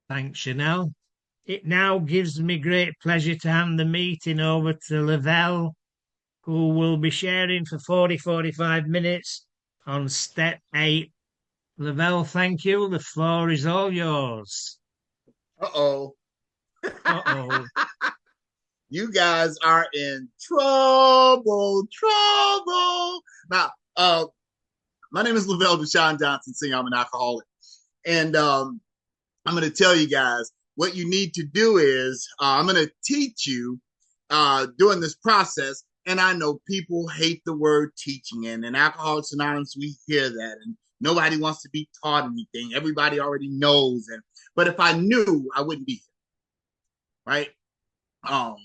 Thanks, Chanel. It now gives me great pleasure to hand the meeting over to Lavelle, who will be sharing for 45 minutes on step 8. Lavelle, thank you. The floor is all yours. Uh-oh. Uh-oh. You guys are in trouble. Now, my name is Lavelle Deshaun Johnson, Senior. I'm an alcoholic. And I'm going to tell you guys what you need to do is I'm going to teach you during this process. And I know people hate the word teaching. And in Alcoholics Anonymous, we hear that. And nobody wants to be taught anything. Everybody already knows. But if I knew, I wouldn't be here. Right. Um,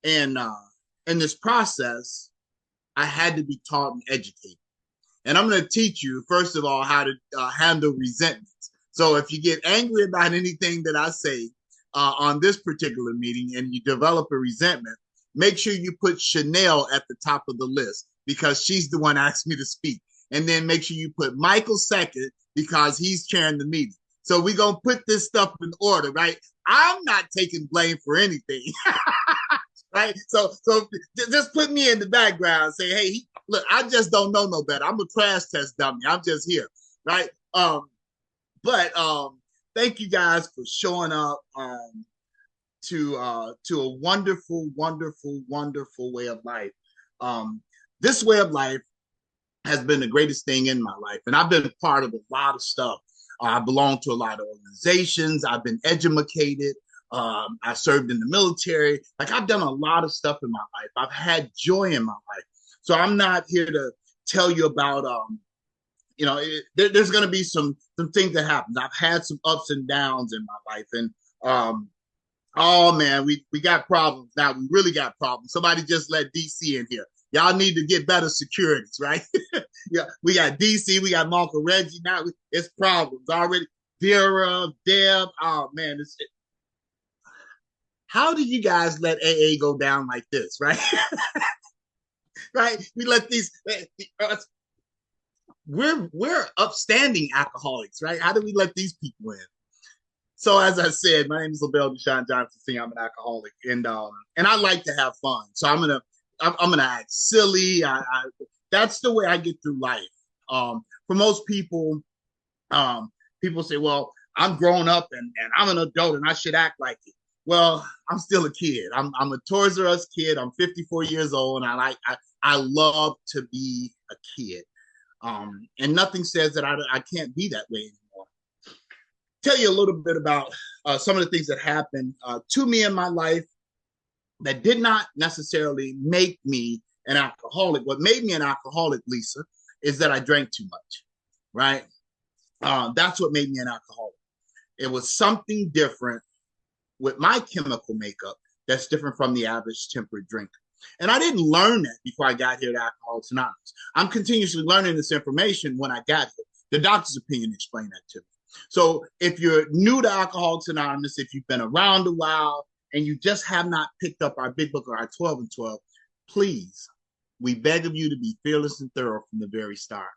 and in this process, I had to be taught and educated. And I'm going to teach you, first of all, how to handle resentments. So if you get angry about anything that I say on this particular meeting and you develop a resentment, make sure you put Chanel at the top of the list because she's the one that asked me to speak. And then make sure you put Michael second because he's chairing the meeting. So we're going to put this stuff in order, right? I'm not taking blame for anything. Right? So just put me in the background and say, hey, look, I just don't know no better. I'm a crash test dummy. I'm just here. Right? But thank you guys for showing up to a wonderful, wonderful, wonderful way of life. This way of life has been the greatest thing in my life. And I've been part of a lot of stuff. I belong to a lot of organizations. I've been educated. I served in the military. Like I've done a lot of stuff in my life. I've had joy in my life. So I'm not here to tell you about, there's going to be some things that happen. I've had some ups and downs in my life. And, oh man, we got problems now. We really got problems. Somebody just let DC in here. Y'all need to get better securities, right? Yeah, we got DC, we got Marco Reggie. Now it's problems already. Vera, Deb, oh man, how do you guys let AA go down like this, right? Right? We let these we're upstanding alcoholics, right? How do we let these people in? So as I said, my name is Lavelle Deshaun Johnson. Senior. I'm an alcoholic, and I like to have fun. So I'm gonna act silly. That's the way I get through life. For most people, people say, "Well, I'm grown up and I'm an adult and I should act like it." Well, I'm still a kid. I'm a Toys R Us kid. I'm 54 years old, and I love to be a kid. And nothing says that I can't be that way anymore. Tell you a little bit about some of the things that happened to me in my life that did not necessarily make me an alcoholic. What made me an alcoholic, Lisa, is that I drank too much, right? That's what made me an alcoholic. It was something different with my chemical makeup that's different from the average temperate drinker. And I didn't learn that before I got here to Alcoholics Anonymous. I'm continuously learning this information when I got here. The doctor's opinion explained that to me. So if you're new to Alcoholics Anonymous, if you've been around a while and you just have not picked up our big book or our 12 and 12, please, we beg of you to be fearless and thorough from the very start.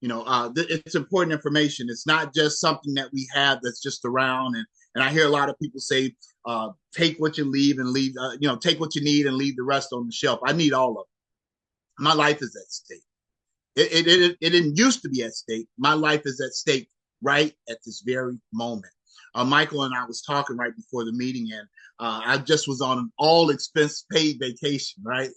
It's important information. It's not just something that we have that's just around. And I hear a lot of people say, take what you leave and leave, take what you need and leave the rest on the shelf. I need all of it. My life is at stake. It didn't used to be at stake. My life is at stake right at this very moment. Michael and I was talking right before the meeting, and I just was on an all expense paid vacation, right?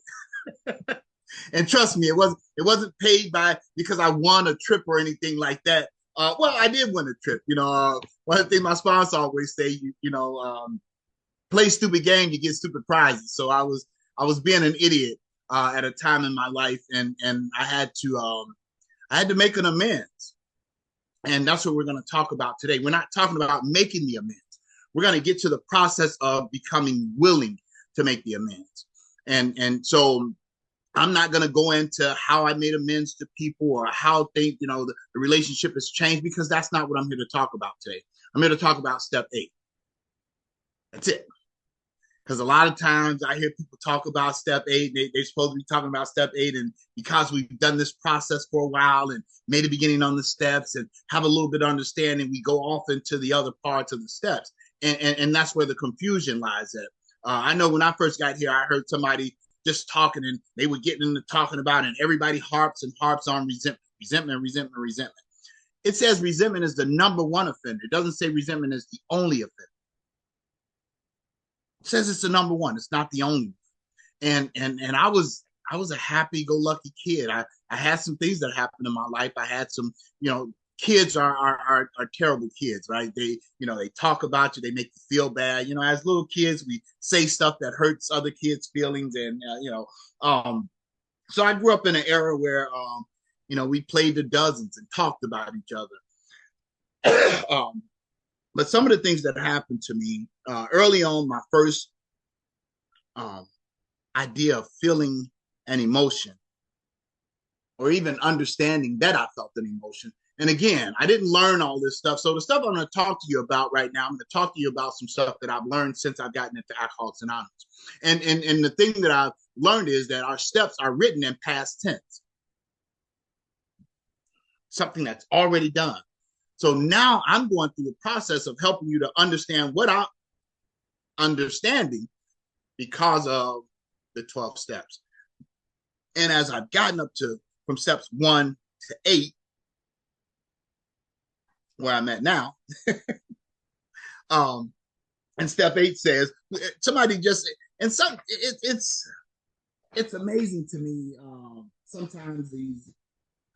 And trust me, it wasn't paid because I won a trip or anything like that. Well, I did win a trip. One of the things my sponsor always say, play stupid game, you get stupid prizes. So I was being an idiot at a time in my life, and I had to make an amends. And that's what we're going to talk about today. We're not talking about making the amends. We're going to get to the process of becoming willing to make the amends. And so I'm not going to go into how I made amends to people or how the relationship has changed, because that's not what I'm here to talk about today. I'm here to talk about step 8. That's it. Because a lot of times I hear people talk about step eight, they're supposed to be talking about step eight. And because we've done this process for a while and made a beginning on the steps and have a little bit of understanding, we go off into the other parts of the steps. And that's where the confusion lies at. I know when I first got here, I heard somebody just talking and they were getting into talking about it, and everybody harps and harps on resentment, resentment, resentment, resentment. It says resentment is the number one offender. It doesn't say resentment is the only offender. It says it's the number one. It's not the only one. And I was a happy-go-lucky kid. I had some things that happened in my life. I had some, kids are terrible kids, right? They talk about you, they make you feel bad. As little kids, we say stuff that hurts other kids' feelings, and so I grew up in an era where we played the dozens and talked about each other. But some of the things that happened to me early on, my first idea of feeling an emotion or even understanding that I felt an emotion. And again, I didn't learn all this stuff. So the stuff I'm going to talk to you about right now, I'm going to talk to you about some stuff that I've learned since I've gotten into Alcoholics Anonymous. And the thing that I've learned is that our steps are written in past tense, something that's already done. So now I'm going through the process of helping you to understand what I'm understanding because of the 12 steps. And as I've gotten up to from steps 1 to 8, where I'm at now, and step 8 says, somebody just, and some, it's amazing to me. Sometimes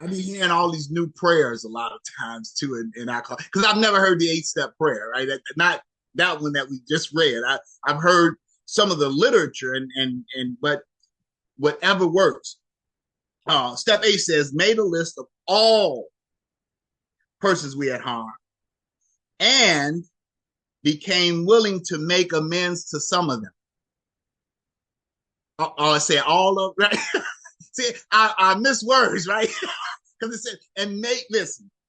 I be hearing all these new prayers a lot of times too in alcohol, because I've never heard the 8-step prayer, right? Not that one that we just read. I've heard some of the literature but whatever works. Step 8 says, made a list of all persons we had harmed and became willing to make amends to some of them. I say all of, right? See, I miss words, right? Because it said,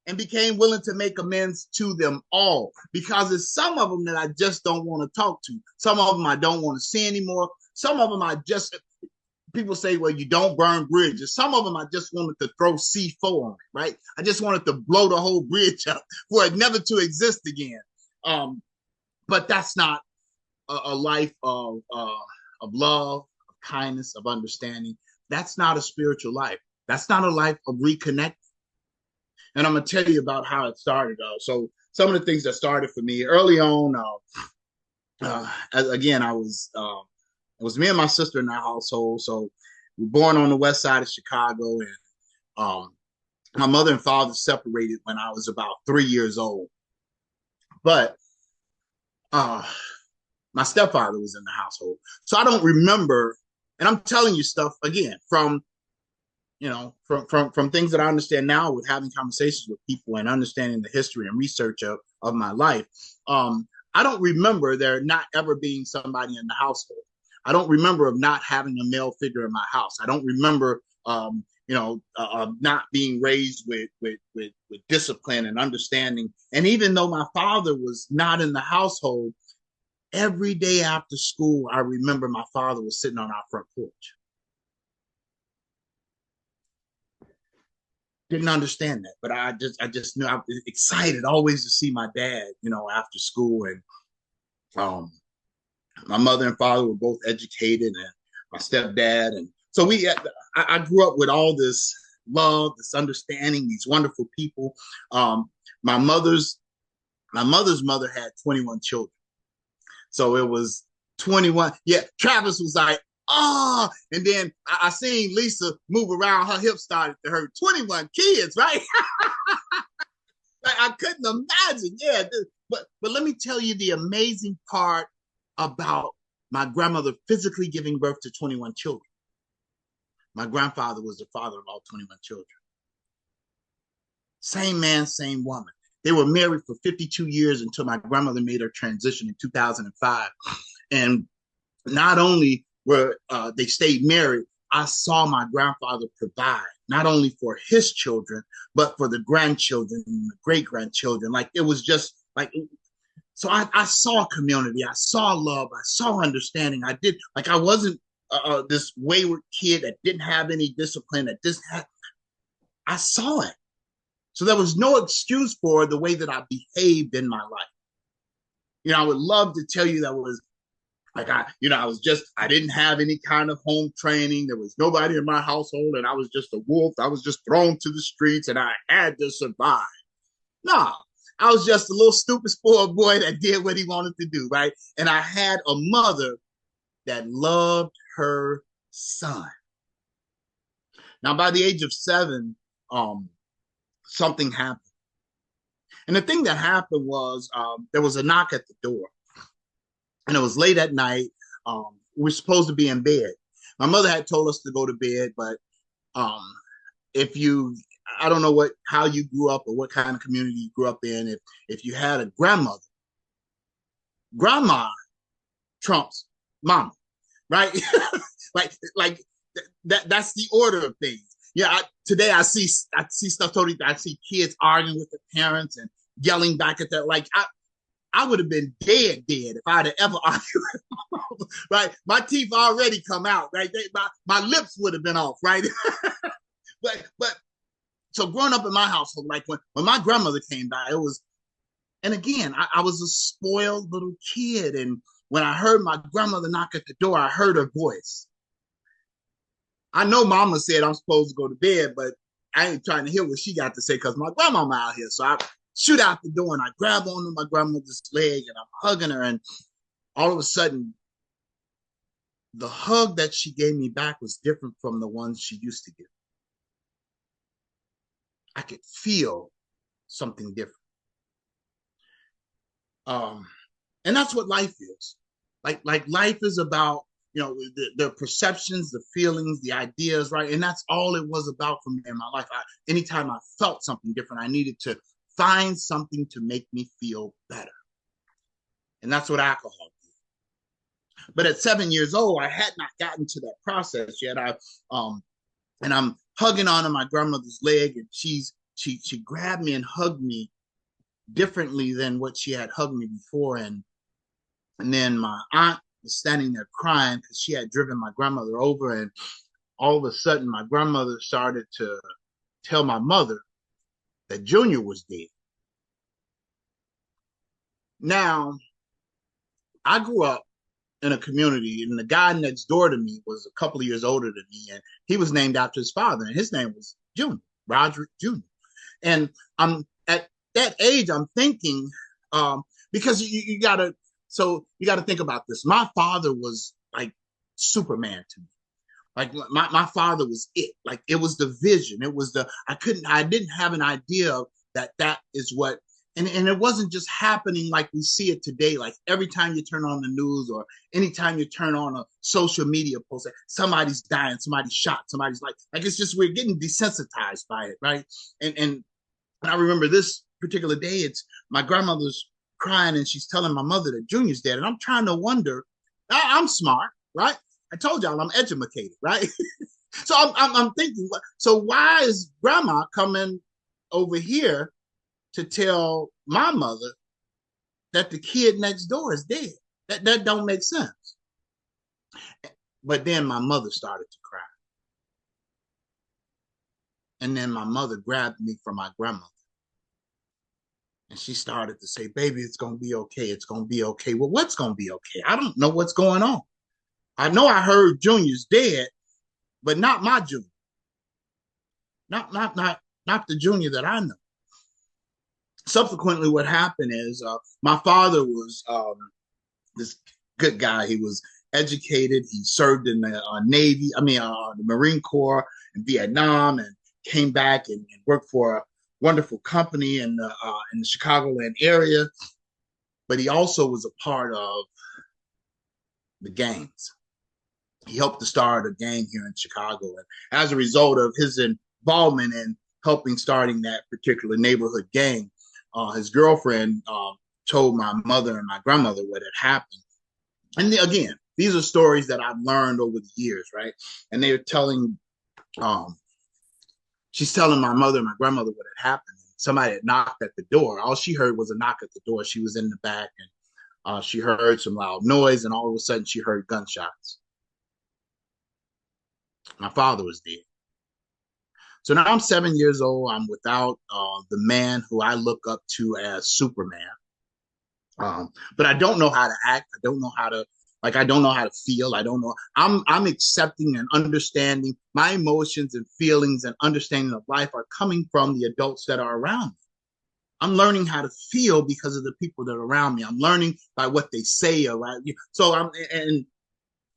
and became willing to make amends to them all. Because there's some of them that I just don't want to talk to. Some of them I don't want to see anymore. Some of them people say, well, you don't burn bridges. Some of them I just wanted to throw C4 on it, right? I just wanted to blow the whole bridge up for it never to exist again. But that's not a life of love, of kindness, of understanding. That's not a spiritual life. That's not a life of reconnecting. And I'm going to tell you about how it started. So some of the things that started for me early on, again, it was me and my sister in our household. So we were born on the west side of Chicago, and my mother and father separated when I was about 3 years old. But my stepfather was in the household. So I don't remember, and I'm telling you stuff again from things that I understand now with having conversations with people and understanding the history and research of my life. I don't remember there not ever being somebody in the household. I don't remember of not having a male figure in my house. I don't remember, not being raised with discipline and understanding. And even though my father was not in the household, every day after school, I remember my father was sitting on our front porch. Didn't understand that, but I just knew I was excited always to see my dad, after school. And my mother and father were both educated, and my stepdad. And so I grew up with all this love, this understanding, these wonderful people. My mother's mother had 21 children. So it was 21. Yeah, Travis was like, oh, and then I seen Lisa move around, her hips started to hurt. 21 kids, right? Like, I couldn't imagine. Yeah, but let me tell you the amazing part about my grandmother physically giving birth to 21 children. My grandfather was the father of all 21 children. Same man, same woman. They were married for 52 years until my grandmother made her transition in 2005. And not only were they stayed married, I saw my grandfather provide not only for his children, but for the grandchildren and the great-grandchildren. Like, it was just like, So I saw community, I saw love, I saw understanding. I did like I wasn't this wayward kid that didn't have any discipline. That just had, I saw it. So there was no excuse for the way that I behaved in my life. I would love to tell you that was like I was just I didn't have any kind of home training. There was nobody in my household, and I was just a wolf. I was just thrown to the streets, and I had to survive. No, I was just a little stupid spoiled boy that did what he wanted to do, right? And I had a mother that loved her son. Now, by the age of 7, something happened. And the thing that happened was there was a knock at the door, and it was late at night. We were supposed to be in bed. My mother had told us to go to bed, but um, if you, I don't know how you grew up or what kind of community you grew up in. If you had a grandmother, grandma trumps mama, right? like that's the order of things. Yeah, today I see stuff totally. I see kids arguing with their parents and yelling back at their like. I would have been dead if I'd have ever argued with my mama, right? My teeth already come out, right? My lips would have been off, right? but so growing up in my household, like when my grandmother came by, it was, and again, I was a spoiled little kid, and when I heard my grandmother knock at the door, I heard her voice. I know Mama said I'm supposed to go to bed, but I ain't trying to hear what she got to say because my grandmama out here. So I shoot out the door and I grab onto my grandmother's leg and I'm hugging her, and all of a sudden, the hug that she gave me back was different from the ones she used to give. I could feel something different. And that's what life is. Like life is about, the perceptions, the feelings, the ideas, right? And that's all it was about for me in my life. Anytime I felt something different, I needed to find something to make me feel better. And that's what alcohol did. But at 7 years old, I had not gotten to that process yet. And I'm hugging onto my grandmother's leg, and she grabbed me and hugged me differently than what she had hugged me before. And then my aunt was standing there crying because she had driven my grandmother over. And all of a sudden, my grandmother started to tell my mother that Junior was dead. Now, I grew up in a community, and the guy next door to me was a couple of years older than me, and he was named after his father, and his name was Junior, Roderick Junior. And I'm at that age, I'm thinking, because you gotta think about this. My father was like Superman to me. Like my father was it. Like it was the vision. It was I didn't have an idea that is what, and it wasn't just happening like we see it today. Like every time you turn on the news or anytime you turn on a social media post, somebody's dying, somebody's shot, somebody's like it's just, we're getting desensitized by it, right? And I remember this particular day, it's my grandmother's crying and she's telling my mother that Junior's dead. And I'm trying to wonder, I'm smart, right? I told y'all I'm educated, right? So I'm thinking, so why is grandma coming over here to tell my mother that the kid next door is dead? That don't make sense. But then my mother started to cry. And then my mother grabbed me from my grandmother. And she started to say, baby, it's going to be okay. It's going to be okay. Well, what's going to be okay? I don't know what's going on. I know I heard Junior's dead, but not my Junior. Not the Junior that I know. Subsequently, what happened is my father was this good guy. He was educated. He served in the Navy, the Marine Corps in Vietnam, and came back and worked for a wonderful company in the Chicagoland area. But he also was a part of the gangs. He helped to start a gang here in Chicago. And as a result of his involvement in helping starting that particular neighborhood gang, his girlfriend told my mother and my grandmother what had happened. And again, these are stories that I've learned over the years, right? And they were telling, she's telling my mother and my grandmother what had happened. somebody had knocked at the door. All she heard was a knock at the door. She was in the back, and she heard some loud noise, and all of a sudden she heard gunshots. My father was dead. So now I'm 7 years old. I'm without the man who I look up to as Superman. But I don't know how to act. I don't know how to I don't know how to feel. I don't know. I'm accepting and understanding my emotions and feelings and understanding of life are coming from the adults that are around me. I'm learning how to feel because of the people that are around me. I'm learning by what they say around you. So and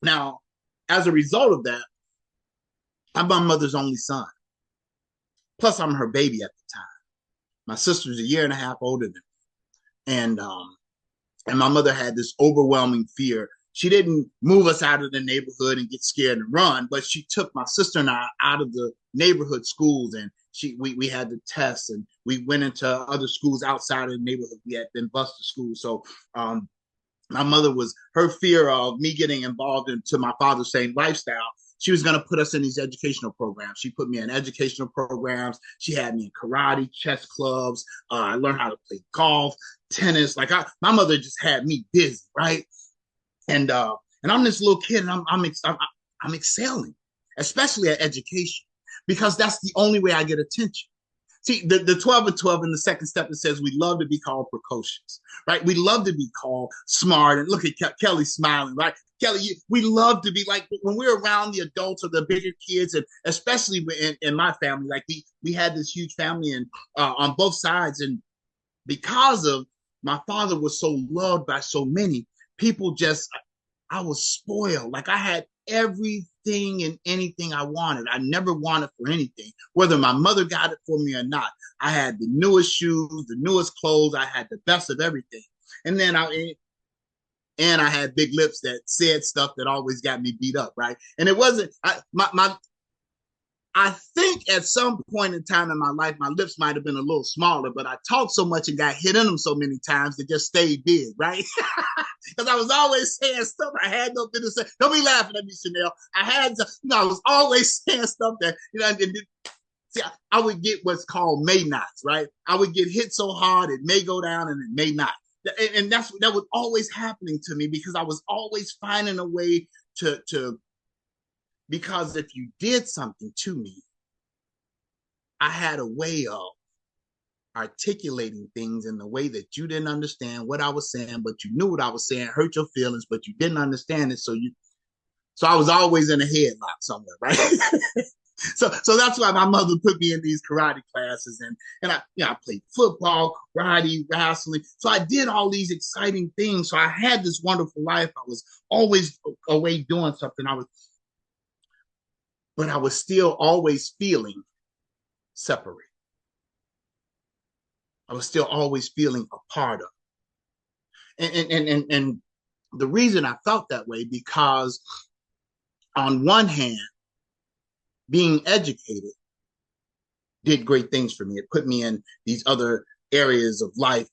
now as a result of that, I'm my mother's only son. Plus, I'm her baby at the time. My sister's a year and a half older than me, and my mother had this overwhelming fear. She didn't move us out of the neighborhood and get scared and run, but she took my sister and I out of the neighborhood schools, and we had the tests, and we went into other schools outside of the neighborhood. We had been bused to school, so my mother was her fear of me getting involved into my father's same lifestyle. She was going to put us in these educational programs. She put me in educational programs. She had me in karate, chess clubs. I learned how to play golf, tennis. My mother just had me busy, right? And I'm this little kid, and I'm excelling, especially at education, because that's the only way I get attention. See, the 12 and 12 in the second step, it says we love to be called precocious, right? We love to be called smart. And look at Kelly smiling, right? Kelly, we love to be like when we're around the adults or the bigger kids, and especially in my family, like we had this huge family and on both sides. And because of my father was so loved by so many people, I was spoiled. Like I had everything and anything I wanted. I never wanted for anything, whether my mother got it for me or not. I had the newest shoes, the newest clothes. I had the best of everything. And then I had big lips that said stuff that always got me beat up, right? And it wasn't I think at some point in time in my life, my lips might have been a little smaller, but I talked so much and got hit in them so many times that just stayed big, right? Because I was always saying stuff I had no business saying. Don't be laughing at me, Chanel. I was always saying stuff that, see, I would get what's called may nots, right? I would get hit so hard it may go down and it may not. And that was always happening to me because I was always finding a way to because if you did something to me, I had a way of articulating things in the way that you didn't understand what I was saying, but you knew what I was saying, hurt your feelings, but you didn't understand it. So I was always in a headlock somewhere, right? So that's why my mother put me in these karate classes, and I played football, karate, wrestling. So I did all these exciting things. So I had this wonderful life. I was always away doing something. But I was still always feeling separate. I was still always feeling a part of. And the reason I felt that way, because on one hand, being educated did great things for me. It put me in these other areas of life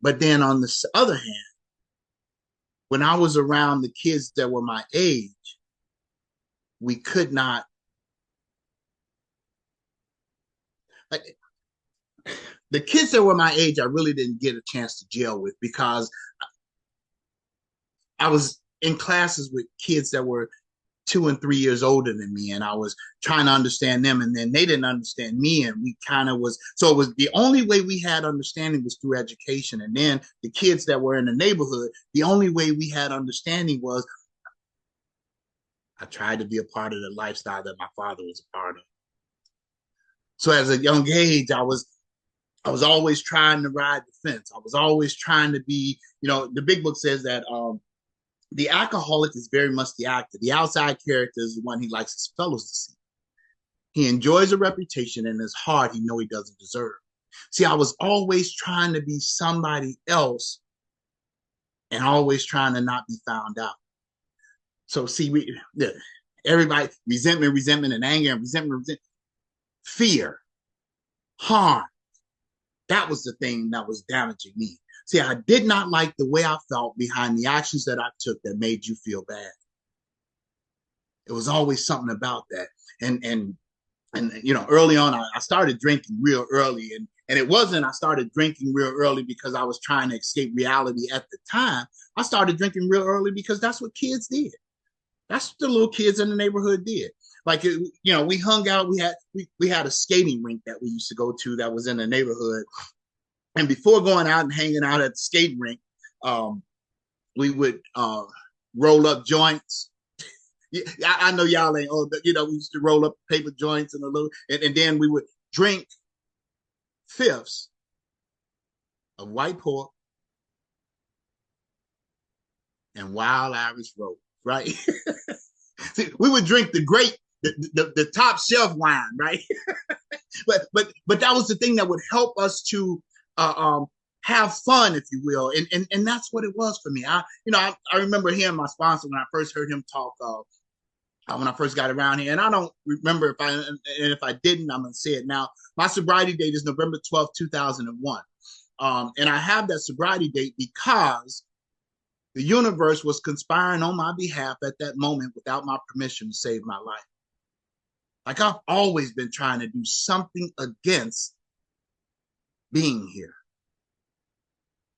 but then on the other hand, when I was around the kids that were my age, we could not, the kids that were my age, I really didn't get a chance to gel with because I was in classes with kids that were 2 and 3 years older than me, and I was trying to understand them, and then they didn't understand me, and we kind of was, so it was the only way we had understanding was through education. And then the kids that were in the neighborhood, the only way we had understanding was I tried to be a part of the lifestyle that my father was a part of. So as a young age, I was always trying to ride the fence. I was always trying to be, the big book says that the alcoholic is very much the actor. The outside character is the one he likes his fellows to see. He enjoys a reputation, and in his heart, he knows he doesn't deserve. See, I was always trying to be somebody else and always trying to not be found out. So see, everybody, resentment and anger and resentment, fear, harm. That was the thing that was damaging me. See, I did not like the way I felt behind the actions that I took that made you feel bad. It was always something about that. And early on, I started drinking real early, And it wasn't, I started drinking real early because I was trying to escape reality at the time. I started drinking real early because that's what kids did. That's what the little kids in the neighborhood did. Like, we hung out. We had a skating rink that we used to go to that was in the neighborhood. And before going out and hanging out at the skating rink, we would roll up joints. Yeah, I know y'all ain't old, but we used to roll up paper joints and and then we would drink fifths of white pork and wild Irish rose, right? See, we would drink the top shelf wine, right? but that was the thing that would help us to have fun, if you will, and that's what it was for me. I remember hearing my sponsor when I first heard him talk. When I first got around here, and I don't remember if I didn't, I'm gonna say it now. My sobriety date is November 12th, 2001, and I have that sobriety date because the universe was conspiring on my behalf at that moment without my permission to save my life. Like, I've always been trying to do something against being here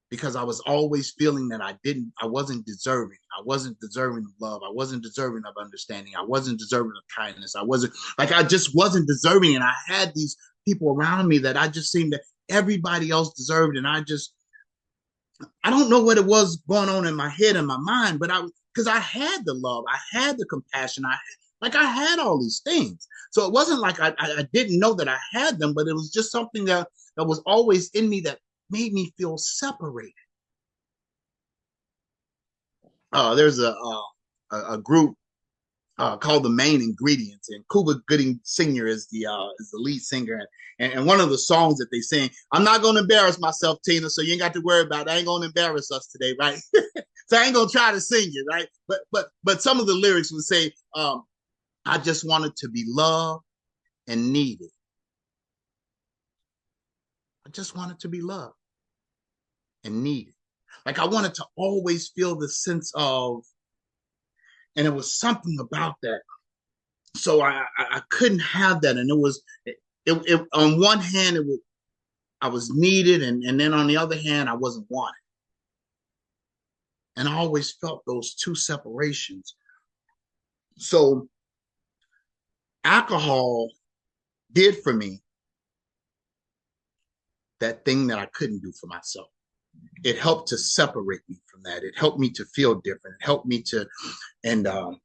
because I was always feeling that I wasn't deserving. I wasn't deserving of love. I wasn't deserving of understanding. I wasn't deserving of kindness. I just wasn't deserving. And I had these people around me that I just seemed that everybody else deserved. And I don't know what it was going on in my head and my mind, but because I had the love, I had the compassion, I had all these things. So it wasn't like I didn't know that I had them, but it was just something that was always in me that made me feel separated. There's a group called the Main Ingredients, and Cuba Gooding Sr. is the lead singer, and one of the songs that they sing, I'm not going to embarrass myself, Tina, so you ain't got to worry about it. I ain't going to embarrass us today, right? So I ain't going to try to sing it, right? But some of the lyrics would say, I just wanted to be loved and needed. I just wanted to be loved and needed. Like, I wanted to always feel the sense of, and it was something about that. So I couldn't have that. And it on one hand, I was needed. And then on the other hand, I wasn't wanted. And I always felt those two separations. So alcohol did for me that thing that I couldn't do for myself. It helped to separate me from that. It helped me to feel different. It helped me to, and I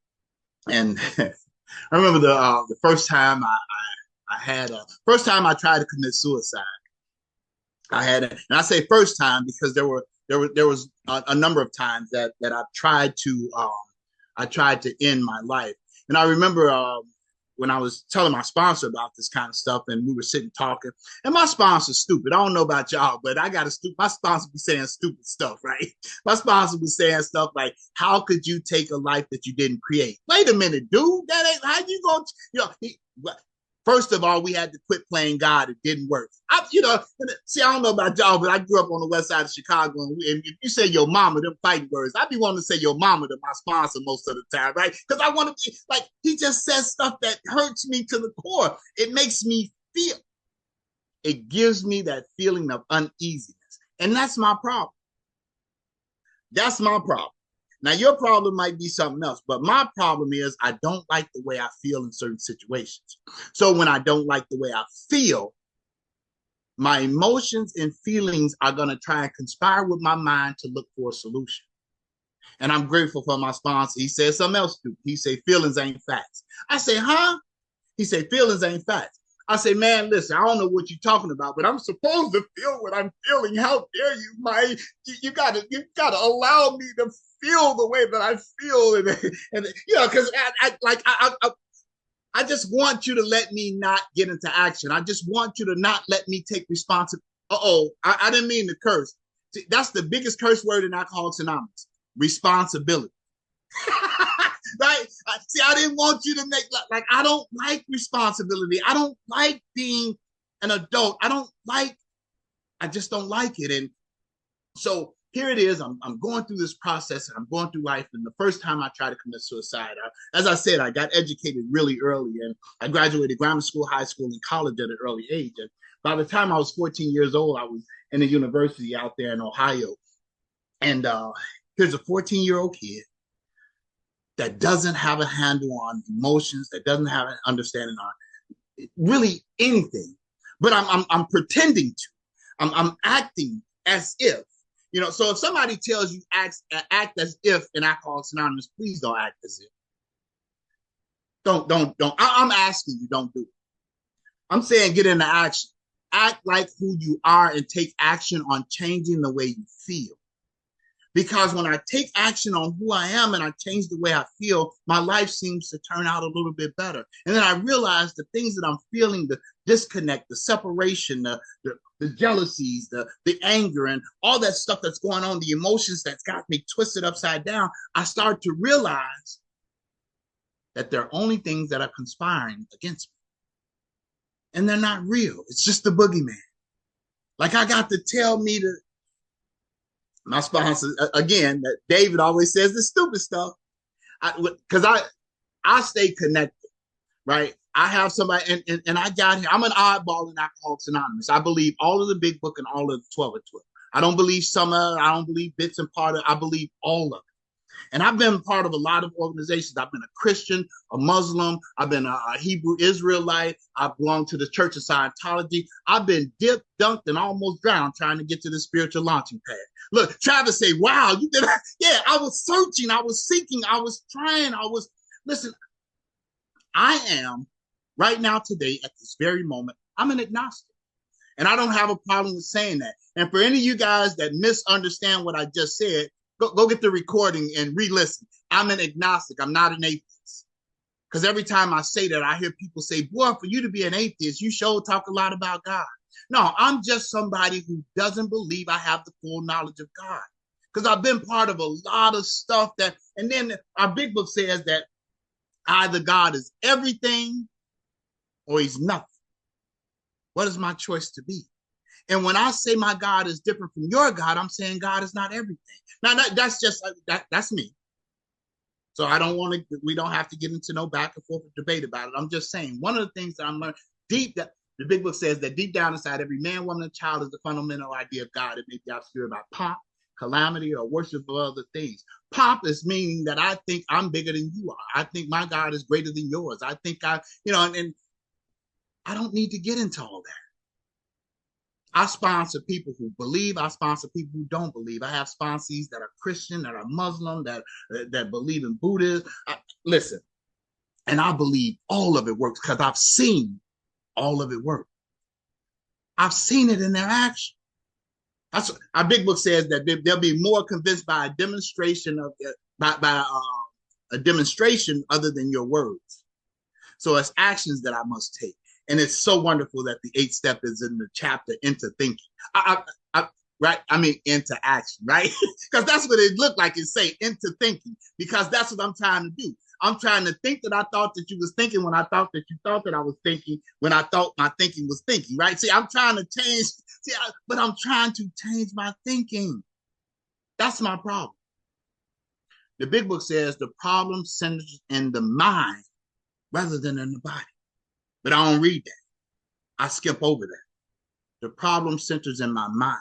remember the first time first time I tried to commit suicide. And I say first time because there was a number of times that I tried to end my life. And I remember when I was telling my sponsor about this kind of stuff, and we were sitting talking, and my sponsor's stupid. I don't know about y'all, but my sponsor be saying stupid stuff, right? My sponsor be saying stuff like, how could you take a life that you didn't create? Wait a minute, dude, that ain't how you going first of all, we had to quit playing God. It didn't work. I don't know about y'all, but I grew up on the west side of Chicago. And if you say your mama, them fighting words, I be wanting to say your mama to my sponsor most of the time, right? Because I want to be like, he just says stuff that hurts me to the core. It makes me feel, it gives me that feeling of uneasiness. And that's my problem. That's my problem. Now, your problem might be something else, but my problem is I don't like the way I feel in certain situations. So when I don't like the way I feel, my emotions and feelings are going to try and conspire with my mind to look for a solution. And I'm grateful for my sponsor. He said something else stupid. He said, feelings ain't facts. I say, huh? He said, feelings ain't facts. I say, man, listen, I don't know what you're talking about, but I'm supposed to feel what I'm feeling. How dare you, Mike? You gotta allow me to feel the way that I feel, and because I just want you to let me not get into action. I just want you to not let me take responsibility. I didn't mean to curse. See, that's the biggest curse word in Alcoholics Anonymous: responsibility. Right? See, I didn't want you to make like I don't like responsibility. I don't like being an adult. I just don't like it. And so here it is. I'm going through this process, and I'm going through life. And the first time I tried to commit suicide, as I said, I got educated really early, and I graduated grammar school, high school, and college at an early age. And By the time I was 14 years old, I was in a university out there in Ohio. And here's a 14-year-old kid that doesn't have a handle on emotions, that doesn't have an understanding on really anything. But I'm pretending to. I'm acting as if. So if somebody tells you act as if in Alcoholics Anonymous, please don't act as if. Don't. I'm asking you, don't do it. I'm saying get into action. Act like who you are and take action on changing the way you feel. Because when I take action on who I am and I change the way I feel, my life seems to turn out a little bit better. And then I realize the things that I'm feeling, the disconnect, the separation, the jealousies, the anger, and all that stuff that's going on, the emotions that's got me twisted upside down, I start to realize that they're only things that are conspiring against me. And they're not real. It's just the boogeyman. Like I got to tell me to, my sponsor, again, that David always says the stupid stuff. Because I stay connected, right? I have somebody, and I got here. I'm an oddball in Alcoholics Anonymous. I believe all of the big book and all of the 12 and 12. I don't believe some of it. I don't believe bits and part of it. I believe all of it. And I've been part of a lot of organizations. I've been a Christian, a Muslim. I've been a Hebrew Israelite. I've belonged to the Church of Scientology. I've been dipped, dunked, and almost drowned trying to get to the spiritual launching pad. Look, Travis say, wow, you did that. Yeah, I was searching. I was seeking. I was trying. Listen, I am right now today at this very moment, I'm an agnostic. And I don't have a problem with saying that. And for any of you guys that misunderstand what I just said, go get the recording and re-listen. I'm an agnostic. I'm not an atheist. Because every time I say that, I hear people say, boy, for you to be an atheist, you sure talk a lot about God. No, I'm just somebody who doesn't believe I have the full knowledge of God. Because I've been part of a lot of stuff that, and then our big book says that either God is everything or he's nothing. What is my choice to be? And when I say my God is different from your God, I'm saying God is not everything. Now that's just that's me. So we don't have to get into no back and forth debate about it. I'm just saying one of the things that I'm learning that the big book says that deep down inside every man, woman, and child is the fundamental idea of God. It may be obscure about pomp, calamity, or worship of other things. Pomp is meaning that I think I'm bigger than you are. I think my God is greater than yours. I think and I don't need to get into all that. I sponsor people who believe. I sponsor people who don't believe. I have sponsees that are Christian, that are Muslim, that believe in Buddhism. Listen, and I believe all of it works because I've seen all of it work. I've seen it in their action. That's our big book says that they'll be more convinced by a demonstration of by a demonstration other than your words. So it's actions that I must take. And it's so wonderful that the 8th step is in the chapter into thinking. Right? I mean, into action, right? Because that's what it looked like. It say into thinking, because that's what I'm trying to do. I'm trying to think that I thought that you was thinking when I thought that you thought that I was thinking when I thought my thinking was thinking, right? See, I'm trying to change, but I'm trying to change my thinking. That's my problem. The big book says the problem centers in the mind rather than in the body. But I don't read that. I skip over that. The problem centers in my mind.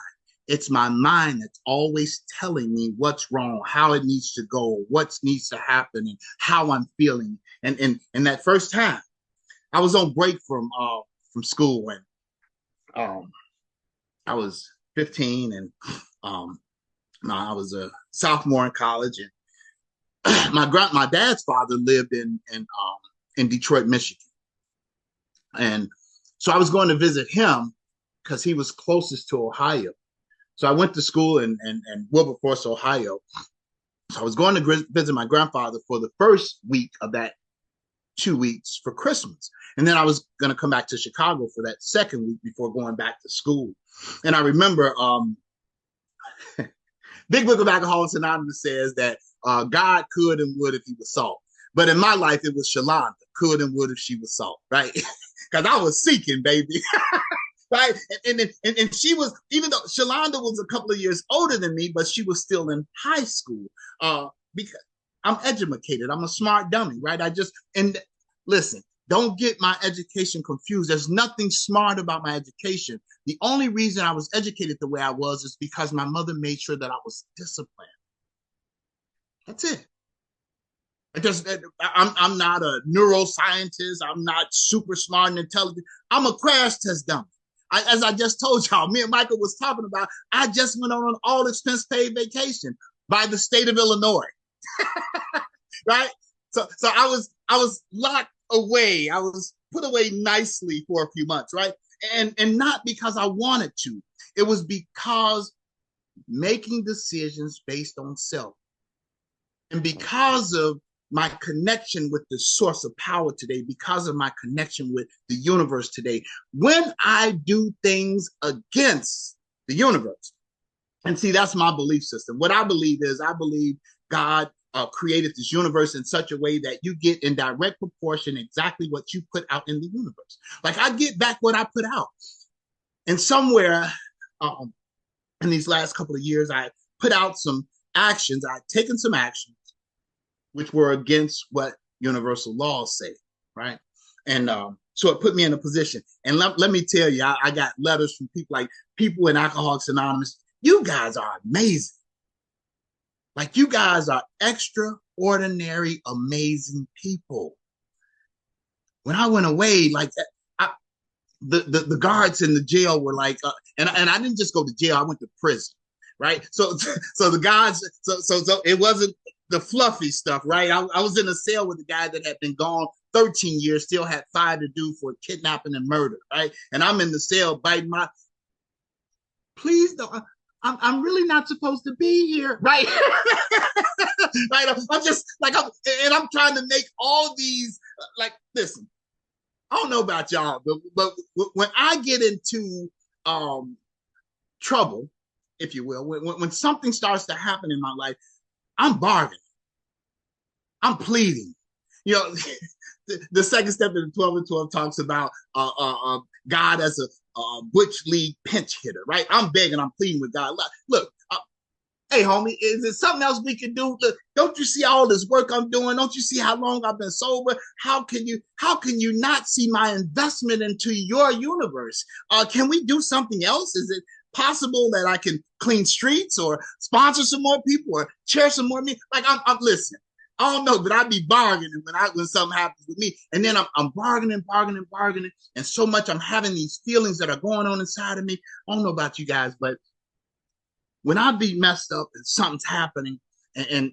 It's my mind that's always telling me what's wrong, how it needs to go, what needs to happen, and how I'm feeling. And that first time, I was on break from school when I was 15, and I was a sophomore in college, and my dad's father lived in Detroit, Michigan. And so I was going to visit him because he was closest to Ohio. So I went to school in Wilberforce, Ohio. So I was going to visit my grandfather for the first week of that 2 weeks for Christmas. And then I was going to come back to Chicago for that second week before going back to school. And I remember Big Book of Alcoholics Anonymous says that God could and would if he was salt. But in my life, it was Shalonda, could and would if she was salt, right? Because I was seeking, baby. Right? And she was, even though Shalonda was a couple of years older than me, but she was still in high school. Because I'm educated. I'm a smart dummy, right? Listen, Don't get my education confused. There's nothing smart about my education. The only reason I was educated the way I was is because my mother made sure that I was disciplined. That's it. I'm not a neuroscientist. I'm not super smart and intelligent. I'm a crash test dummy. As I just told y'all, me and Michael was talking about, I just went on an all expense paid vacation by the state of Illinois. Right? So I was locked away. I was put away nicely for a few months, right? And not because I wanted to. It was because making decisions based on self. And because of my connection with the source of power today, because of my connection with the universe today, when I do things against the universe, and see, that's my belief system. What I believe is, I believe God created this universe in such a way that you get in direct proportion exactly what you put out in the universe. Like, I get back what I put out. And somewhere in these last couple of years, I put out some actions. I've taken some actions which were against what universal laws say, right? And so it put me in a position. And let me tell you, I got letters from people like people in Alcoholics Anonymous. You guys are amazing. Like, you guys are extraordinary, amazing people. When I went away, like, the guards in the jail were like, and I didn't just go to jail, I went to prison, right? So the guards, so it wasn't the fluffy stuff, right? I was in a cell with a guy that had been gone 13 years, still had 5 to do for kidnapping and murder, right? And I'm in the cell biting my, please don't, I'm really not supposed to be here, right? Right? I'm just like, I'm trying to make all these, like, listen, I don't know about y'all, but when I get into trouble, if you will, when something starts to happen in my life, I'm bargaining. I'm pleading. You know, the second step in the 12 and 12 talks about God as a Butch League pinch hitter, right? I'm begging, I'm pleading with God. Look, hey, homie, is there something else we can do? Look, don't you see all this work I'm doing? Don't you see how long I've been sober? How can you not see my investment into your universe? Can we do something else? Is it possible that I can clean streets or sponsor some more people or chair some more me? Like, I'm listening. I don't know, but I'd be bargaining when something happens with me. And then I'm bargaining. And so much I'm having these feelings that are going on inside of me. I don't know about you guys, but when I be messed up and something's happening and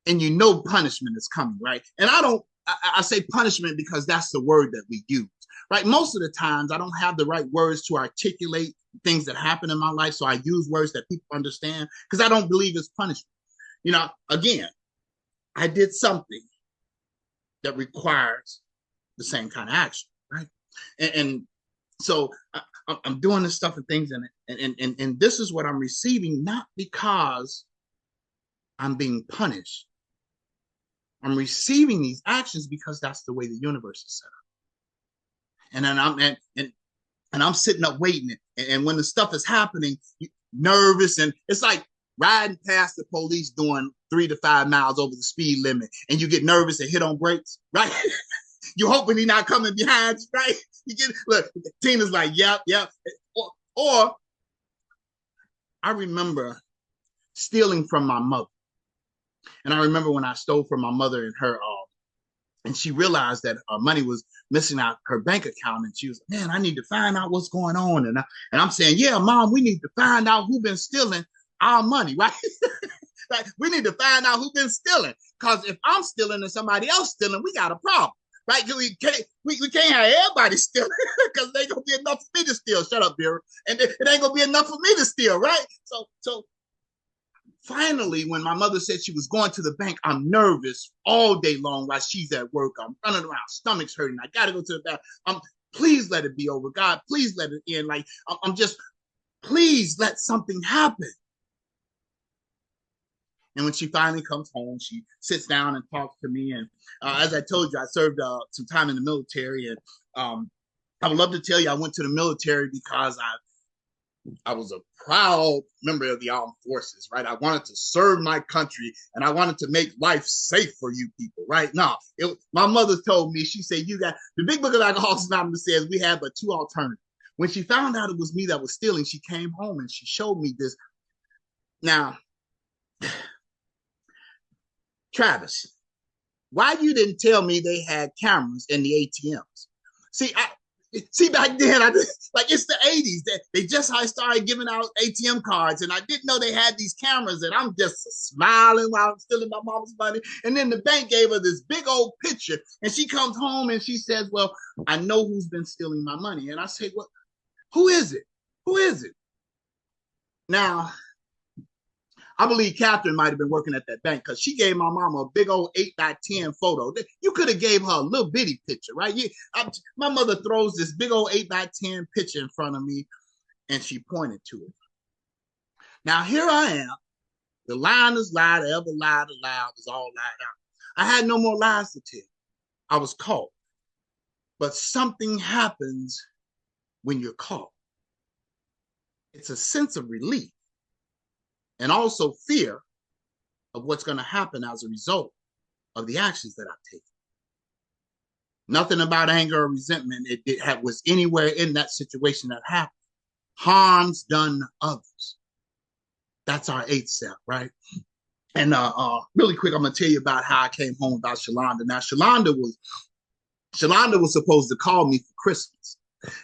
you know punishment is coming, right? And I say punishment because that's the word that we use, right? Most of the times I don't have the right words to articulate things that happen in my life. So I use words that people understand because I don't believe it's punishment. You know, again, I did something that requires the same kind of action, right? And so I'm doing this stuff and things, and this is what I'm receiving, not because I'm being punished. I'm receiving these actions because that's the way the universe is set up. And then I'm sitting up waiting, and when the stuff is happening, nervous, and it's like riding past the police doing 3 to 5 miles over the speed limit, and you get nervous and hit on brakes, right? You hoping he's not coming behind you, right? You get, look, Tina's like, yep. Or I remember stealing from my mother. And I remember when I stole from my mother and she realized that money was missing out her bank account. And she was, man, I need to find out what's going on. And I'm saying, yeah, Mom, we need to find out who's been stealing our money, right? Like, we need to find out who's been stealing. Because if I'm stealing and somebody else stealing, we got a problem. Right? We can't have everybody stealing because it ain't gonna be enough for me to steal. Shut up, Vera. And it ain't gonna be enough for me to steal, right? So finally, when my mother said she was going to the bank, I'm nervous all day long while she's at work. I'm running around, stomach's hurting. I gotta go to the bathroom. Please let it be over. God, please let it end. Like, I'm just, please let something happen. And when she finally comes home, she sits down and talks to me. And as I told you, I served some time in the military. And I would love to tell you I went to the military because I was a proud member of the armed forces, right? I wanted to serve my country and I wanted to make life safe for you people, right? Now, my mother told me, she said, you got the big book of Alcoholics Anonymous says we have but two alternatives. When she found out it was me that was stealing, she came home and she showed me this. Now, Travis, why you didn't tell me they had cameras in the ATMs? See, back then, like it's the 80s. They just started giving out ATM cards, and I didn't know they had these cameras, and I'm just smiling while I'm stealing my mom's money. And then the bank gave her this big old picture, and she comes home and she says, well, I know who's been stealing my money. And I say, well, who is it? Who is it? Now, I believe Catherine might have been working at that bank because she gave my mama a big old 8x10 photo. You could have gave her a little bitty picture, right? My mother throws this big old 8x10 picture in front of me, and she pointed to it. Now, here I am. The line is lied, ever lied aloud is all lied out. I had no more lies to tell. I was caught. But something happens when you're caught. It's a sense of relief and also fear of what's going to happen as a result of the actions that I've taken. Nothing about anger or resentment was anywhere in that situation that happened. Harms done to others. That's our eighth step, right? And really quick, I'm going to tell you about how I came home about Shalonda. Now, Shalonda was supposed to call me for Christmas.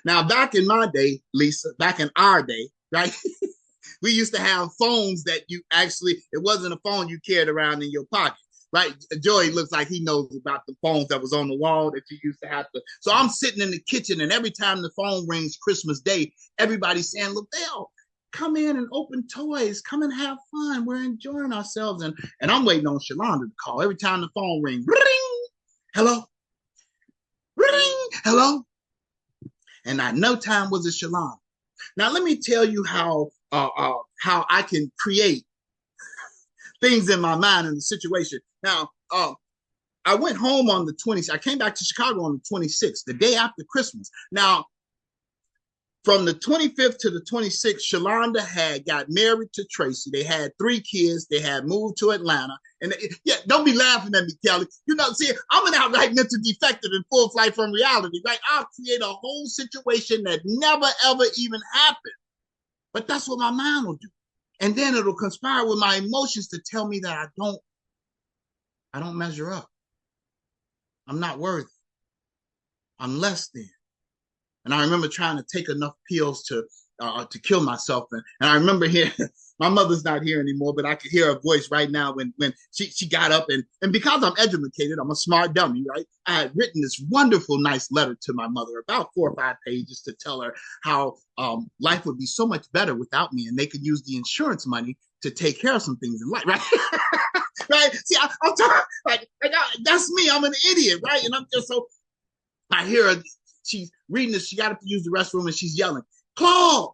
Now, back in my day, Lisa, back in our day, right? We used to have phones that it wasn't a phone you carried around in your pocket, right? Joey looks like he knows about the phones that was on the wall that you used to have to. So I'm sitting in the kitchen, and every time the phone rings Christmas Day, everybody's saying, Lavelle, come in and open toys. Come and have fun. We're enjoying ourselves. And I'm waiting on Shalonda to call. Every time the phone rings, ring, hello, ring, hello. And at no time was it Shalonda. Now, let me tell you how I can create things in my mind in the situation. Now, I went home on the 20th. I came back to Chicago on the 26th, the day after Christmas. Now, from the 25th to the 26th, Shalonda had got married to Tracy. They had 3 kids. They had moved to Atlanta. And don't be laughing at me, Kelly. See, I'm an outright mental defective in full flight from reality, right? I'll create a whole situation that never, ever even happened. But that's what my mind will do. And then it'll conspire with my emotions to tell me that I don't measure up. I'm not worthy. I'm less than. And I remember trying to take enough pills to kill myself. And I remember hearing, my mother's not here anymore, but I could hear her voice right now when she got up. And because I'm educated, I'm a smart dummy, right? I had written this wonderful, nice letter to my mother, about 4 or 5 pages, to tell her how life would be so much better without me, and they could use the insurance money to take care of some things in life, right? Right? See, I'm talking that's me. I'm an idiot, right? And I'm just so, I hear her. She's reading this. She got up to use the restroom and she's yelling, Claude,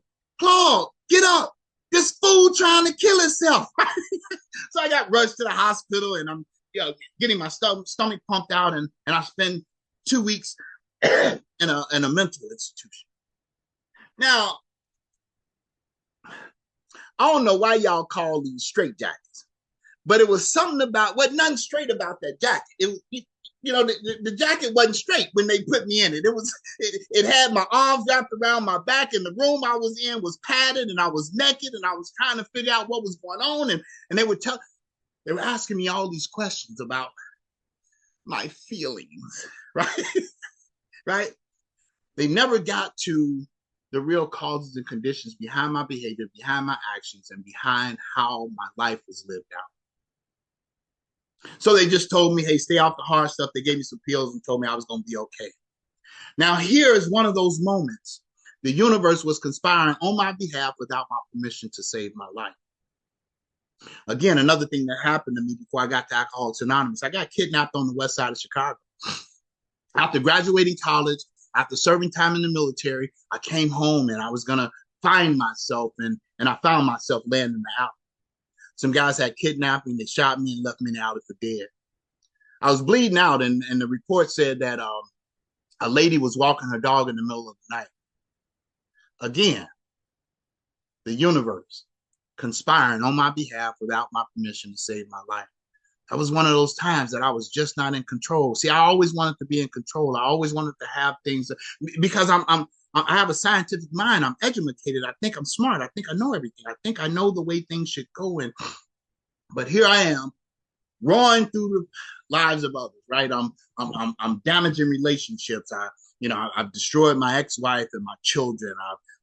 get up. This fool trying to kill himself. So I got rushed to the hospital, and I'm getting my stomach pumped out, and I spend 2 weeks in a mental institution. Now, I don't know why y'all call these straight jackets, but it was something about, wasn't nothing straight about that jacket. The jacket wasn't straight when they put me in it. It had my arms wrapped around my back, and the room I was in was padded, and I was naked, and I was trying to figure out what was going on. And they were asking me all these questions about my feelings, right? Right? They never got to the real causes and conditions behind my behavior, behind my actions, and behind how my life was lived out. So they just told me, hey, stay off the hard stuff. They gave me some pills and told me I was going to be okay. Now, here is one of those moments. The universe was conspiring on my behalf without my permission to save my life. Again, another thing that happened to me before I got to Alcoholics Anonymous, I got kidnapped on the west side of Chicago. After graduating college, after serving time in the military, I came home and I was going to find myself, and I found myself laying in the alley. Some guys had kidnapped me, they shot me and left me in the alley for dead. I was bleeding out, and the report said that a lady was walking her dog in the middle of the night. Again, the universe conspiring on my behalf without my permission to save my life. That was one of those times that I was just not in control. See, I always wanted to be in control. I always wanted to have things because I have a scientific mind. I'm educated. I think I'm smart. I think I know everything. I think I know the way things should go. But here I am, roaring through the lives of others. Right? I'm damaging relationships. I've destroyed my ex-wife and my children.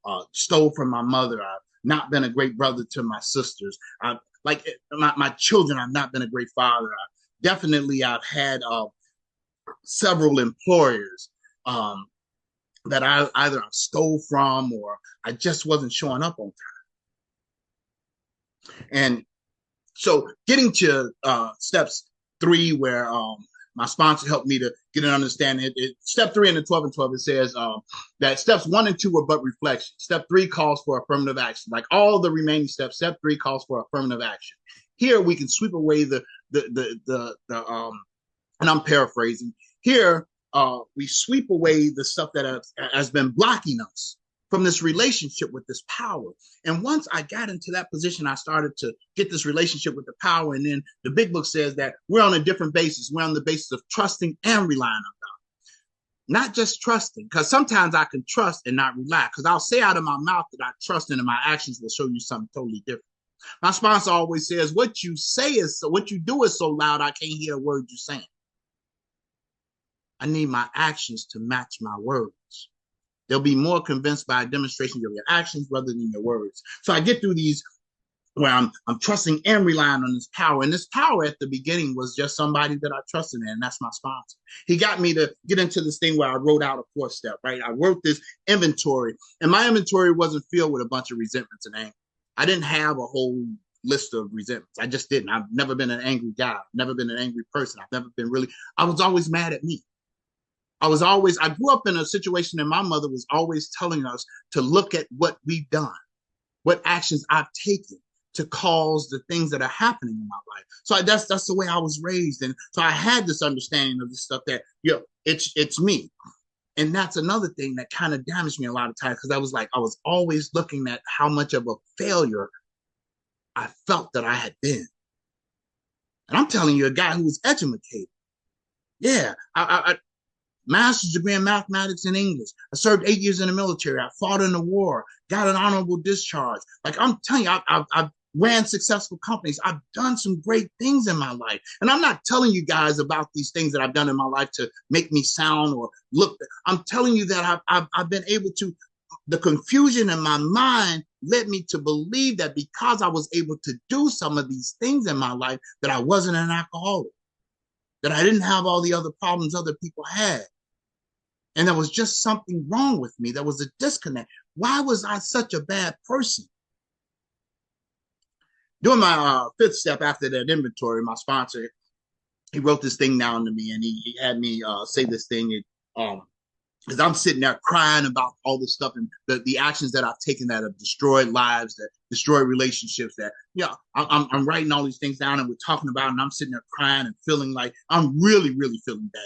I've stole from my mother. I've not been a great brother to my sisters. Like my children, I've not been a great father. I've had several employers that I either stole from or I just wasn't showing up on time. And so getting to steps 3, where my sponsor helped me to get an understanding. Step 3 in the 12 and 12, it says that steps 1 and 2 are but reflection. Step 3 calls for affirmative action. Like all the remaining steps, step 3 calls for affirmative action. Here we can sweep away the and I'm paraphrasing. Here we sweep away the stuff that has been blocking us from this relationship with this power. And once I got into that position, I started to get this relationship with the power. And then the big book says that we're on a different basis. We're on the basis of trusting and relying on God. Not just trusting, because sometimes I can trust and not rely, because I'll say out of my mouth that I trust, and my actions will show you something totally different. My sponsor always says, what you do is so loud, I can't hear a word you're saying. I need my actions to match my words. They'll be more convinced by a demonstration of your actions rather than your words. So I get through these where I'm trusting and relying on this power. And this power at the beginning was just somebody that I trusted in, and that's my sponsor. He got me to get into this thing where I wrote out a 4th step, right? I wrote this inventory, and my inventory wasn't filled with a bunch of resentments and anger. I didn't have a whole list of resentments. I just didn't. I've never been an angry guy. I've never been an angry person. I was always mad at me. I grew up in a situation that my mother was always telling us to look at what we've done, what actions I've taken to cause the things that are happening in my life. So that's the way I was raised. And so I had this understanding of this stuff that, it's me. And that's another thing that kind of damaged me a lot of times, because I was always looking at how much of a failure I felt that I had been. And I'm telling you, a guy who was educated. Yeah, I master's degree in mathematics and English. I served 8 years in the military. I fought in the war, got an honorable discharge. Like I'm telling you, I've ran successful companies. I've done some great things in my life. And I'm not telling you guys about these things that I've done in my life to make me sound or look. I'm telling you that I've been able to, the confusion in my mind led me to believe that because I was able to do some of these things in my life, that I wasn't an alcoholic, that I didn't have all the other problems other people had. And there was just something wrong with me. There was a disconnect. Why was I such a bad person? Doing my 5th step after that inventory, my sponsor, he wrote this thing down to me, and he had me say this thing. Because I'm sitting there crying about all this stuff and the actions that I've taken that have destroyed lives, that destroyed relationships, that, I'm writing all these things down and we're talking about it, and I'm sitting there crying and feeling like I'm really, really feeling bad.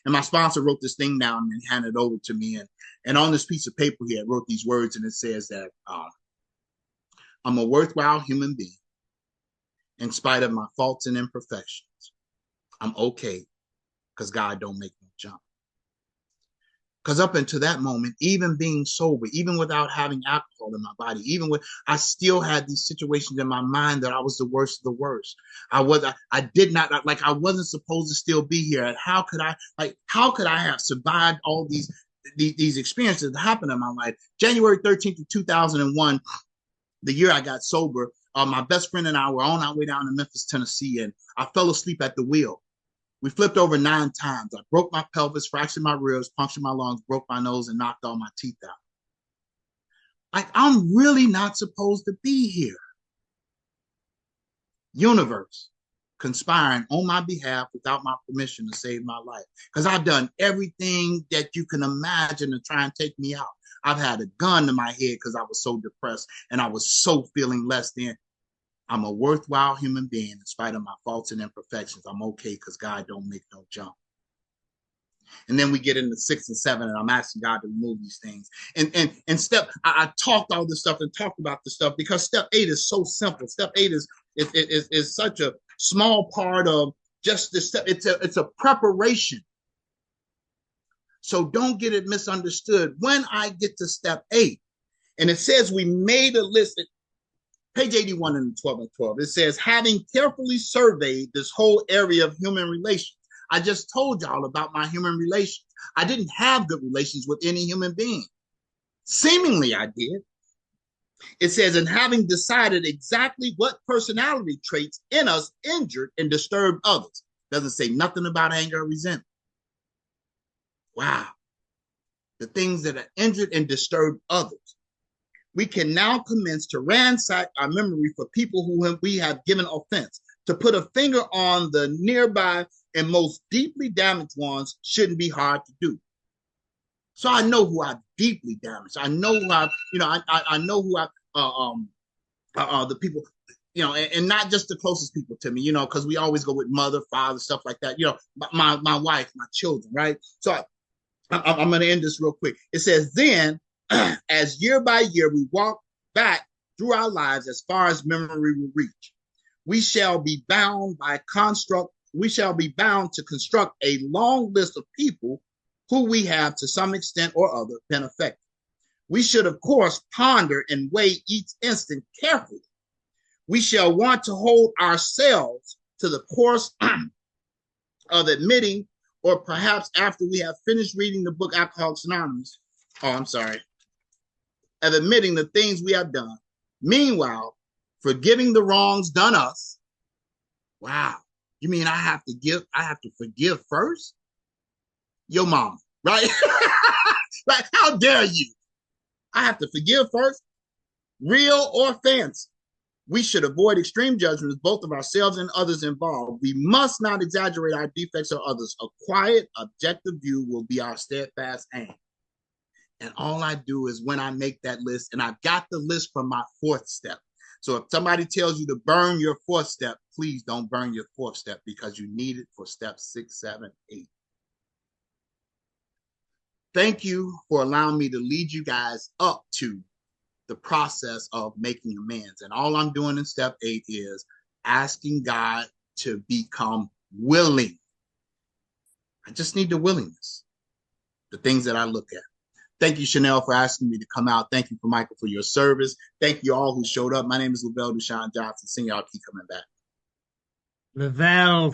And my sponsor wrote this thing down and handed it over to me. And on this piece of paper, he had wrote these words, and it says that I'm a worthwhile human being in spite of my faults and imperfections. I'm okay because God don't make no jump. Because up until that moment, even being sober, even without having alcohol in my body, I still had these situations in my mind that I was the worst of the worst. I wasn't supposed to still be here. And how could I have survived all these experiences that happened in my life? January 13th of 2001, the year I got sober, my best friend and I were on our way down to Memphis, Tennessee, and I fell asleep at the wheel. We flipped over 9 times. I broke my pelvis, fractured my ribs, punctured my lungs, broke my nose, and knocked all my teeth out. Like, I'm really not supposed to be here. Universe conspiring on my behalf without my permission to save my life. Because I've done everything that you can imagine to try and take me out. I've had a gun to my head because I was so depressed and I was so feeling less than. I'm a worthwhile human being in spite of my faults and imperfections. I'm okay because God don't make no jump. And then we get into 6 and 7, and I'm asking God to remove these things. And I talked all this stuff and talked about this stuff because step 8 is so simple. Step 8 is such a small part of just the step. It's a preparation. So don't get it misunderstood. When I get to step 8, and it says we made a list, page 81 in 12 and 12, it says, having carefully surveyed this whole area of human relations. I just told y'all about my human relations. I didn't have good relations with any human being. Seemingly I did. It says, and having decided exactly what personality traits in us injured and disturbed others. Doesn't say nothing about anger or resentment. Wow. The things that are injured and disturbed others. We can now commence to ransack our memory for people who we have given offense. To put a finger on the nearby and most deeply damaged ones shouldn't be hard to do. So I know who I've deeply damaged. I know who I know who the people, and not just the closest people to me, because we always go with mother, father, stuff like that. My wife, my children, right? So I'm going to end this real quick. It says, then, as year by year we walk back through our lives as far as memory will reach, we shall be bound to construct a long list of people who we have to some extent or other been affected. We should, of course, ponder and weigh each instant carefully. We shall want to hold ourselves to the course of admitting, or perhaps after we have finished reading the book Alcoholics Anonymous, of admitting the things we have done. Meanwhile, forgiving the wrongs done us. Wow. You mean I have to forgive first? Your mama, right? Right? How dare you? I have to forgive first, real or fancy. We should avoid extreme judgments, both of ourselves and others involved. We must not exaggerate our defects or others. A quiet, objective view will be our steadfast aim. And all I do is when I make that list, and I've got the list from my 4th step. So if somebody tells you to burn your 4th step, please don't burn your 4th step because you need it for step 6, 7, 8. Thank you for allowing me to lead you guys up to the process of making amends. And all I'm doing in step 8 is asking God to become willing. I just need the willingness, the things that I look at. Thank you, Chanel, for asking me to come out. Thank you, for Michael, for your service. Thank you all who showed up. My name is Lavelle Deshaun Johnson. Senior, I'll keep coming back. Lavelle,